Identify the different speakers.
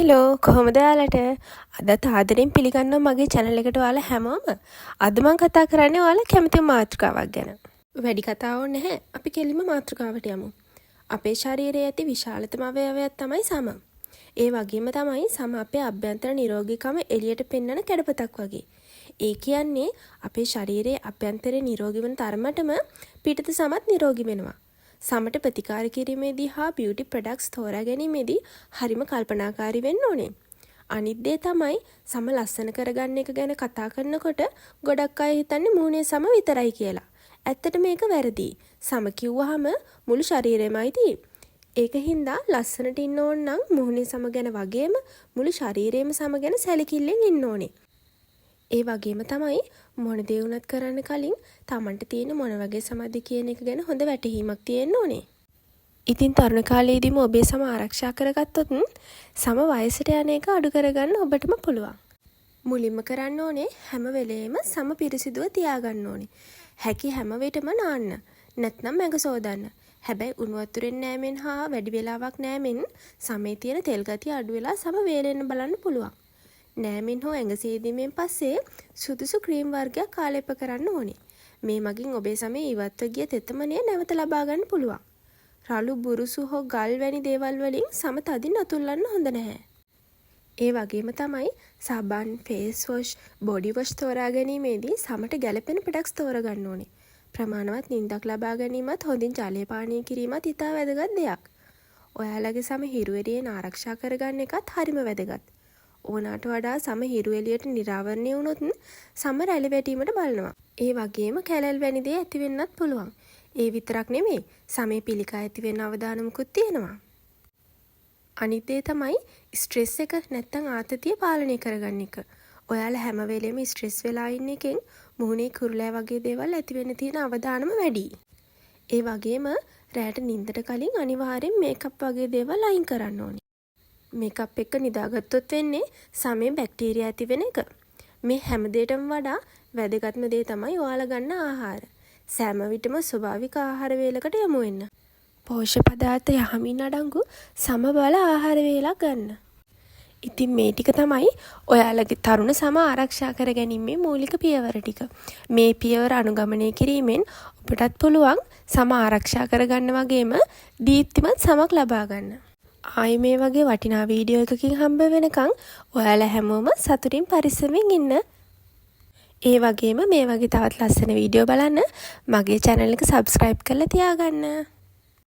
Speaker 1: Hello කොහොමද ඔයාලට අදත් ආදරෙන් පිළිගන්නවා මගේ channel එකට ඔයාලා හැමෝම අද මම කතා කරන්නේ ඔයාලා කැමති මාතෘකාවක් ගැන. වැඩි කතාවක් නැහැ. අපි කෙලින්ම මාතෘකාවට යමු. අපේ ශරීරයේ ඇති විශාලතම අවයවයක් තමයි සම. ඒ වගේම තමයි සම අපේ අභ්‍යන්තර නිරෝගීකම එළියට පෙන්වන කැඩපතක් වගේ. ඒ කියන්නේ අපේ ශරීරයේ අභ්‍යන්තරේ නිරෝගී වෙන තරමටම පිටත සමත් නිරෝගී වෙනවා. සමට ප්‍රතිකාර කිරීමේදී හා බියුටි ප්‍රොඩක්ට්ස් තෝරා ගැනීමේදී හරිම කල්පනාකාරී වෙන්න ඕනේ. අනිත් දේ තමයි සම ලස්සන කරගන්න එක ගැන කතා කරනකොට ගොඩක් අය හිතන්නේ මූණේ සම විතරයි කියලා. ඇත්තට මේක වැරදි. සම කිව්වහම මුළු ශරීරෙමයි තියෙන්නේ. ඒකින්ද ලස්සනට ඉන්න ඕන නම් මූණේ සම ගැන වගේම මුළු ශරීරයේම සම ගැන සැලකිල්ලෙන් ඉන්න ඕනේ. ඒ වගේම තමයි මොන දේ වුණත් කරන්න කලින් Tamanට තියෙන මොන වගේ සමද කියන එක ගැන හොඳ වැටහීමක් තියෙන්න ඕනේ. ඉතින් තරුණ කාලයේදීම ඔබේ සම ආරක්ෂා කරගත්තොත් සම වයසට යන එක අඩු කරගන්න ඔබටම පුළුවන්. මුලින්ම කරන්න ඕනේ හැම වෙලේම සම පිරිසිදුව තියාගන්න ඕනේ. හැකි හැම වෙලෙම නාන්න. නැත්නම් මැග සෝදන්න. හැබැයි උණු වතුරෙන් නෑමෙන් හා වැඩි වෙලාවක් නෑමෙන් සමේ තියෙන තෙල් ගතිය අඩු වෙලා සම වේලෙන්න බලන්න පුළුවන්. නෑමෙන් හෝ ඇඟ සේදීමෙන් පස්සේ සුදුසු ක්‍රීම් වර්ගයක් කාලෙප කරන්න ඕනේ. මේ මගින් ඔබේ සමේ ඉවත්ව ගිය තෙතමනය නැවත ලබා ගන්න පුළුවන්. රළු බුරුසු හෝ ගල් වැනි දේවල් වලින් සම තදින් අතුල්ලන්න හොඳ නැහැ. ඒ වගේම තමයි සබන්, ෆේස් වොෂ්, බොඩි වොෂ් තෝරා ගැනීමේදී සමට ගැළපෙන ප්‍රොඩක්ට්ස් තෝරා ගන්න ඕනේ. ප්‍රමාණවත් නිින්දක් ලබා ගැනීමත් හොඳින් ජලය පානය කිරීමත් ඉතා වැදගත් දෙයක්. ඔයාලගේ සම හිරු එළියෙන් ආරක්ෂා කරගන්න එකත් හරිම වැදගත්. ඕනට වඩා සම හිරු එළියට නිරාවරණය වුණොත් සම රැළි වැටීමට බලනවා. ඒ වගේම කැලල් වැනි දේ ඇති වෙන්නත් පුළුවන්. ඒ විතරක් නෙමෙයි සමේ පිළිකා ඇති වෙන අවදානමකුත් තියෙනවා. අනිත් දේ තමයි ස්ට්‍රෙස් එක නැත්තම් ආතතිය පාලනය කරගන්න එක. ඔයාලා හැම වෙලෙම ස්ට්‍රෙස් වෙලා ඉන්න එකෙන් මුහුණේ කුරුලෑ වගේ දේවල් ඇති වෙන්න තියෙන අවදානම වැඩි. ඒ වගේම රැට නිින්දට කලින් අනිවාර්යෙන් මේකප් වගේ දේවල් අයින් කරන්න ඕනේ. මේකප් එක නිදාගත්තොත් වෙන්නේ සමේ බැක්ටීරියා ඇති වෙන එක. මේ හැම දෙයකටම වඩා වැදගත්ම දේ තමයි ඔයාලා ගන්න ආහාර. සෑම විටම ස්වභාවික ආහාර වේලකට යමු වෙන්න. පෝෂ්‍ය පදාර්ථ යහමින් අඩංගු සමබල ආහාර වේලක් ගන්න. ඉතින් මේ ටික තමයි ඔයාලගේ තරුණ සම ආරක්ෂා කර ගැනීමේ මූලික පියවර ටික. මේ පියවර අනුගමනය කිරීමෙන් ඔබටත් පුළුවන් සම ආරක්ෂා කරගන්න වගේම දීප්තිමත් සමක් ලබා ගන්න. ආයි මේ වගේ වටිනා වීඩියෝ එකකින් හම්බ වෙනකන් ඔයාලා හැමෝම සතුටින් පරිස්සමෙන් ඉන්න. ඒ වගේම මේ වගේ තවත් ලස්සන වීඩියෝ බලන්න මගේ channel එක subscribe කරලා තියාගන්න.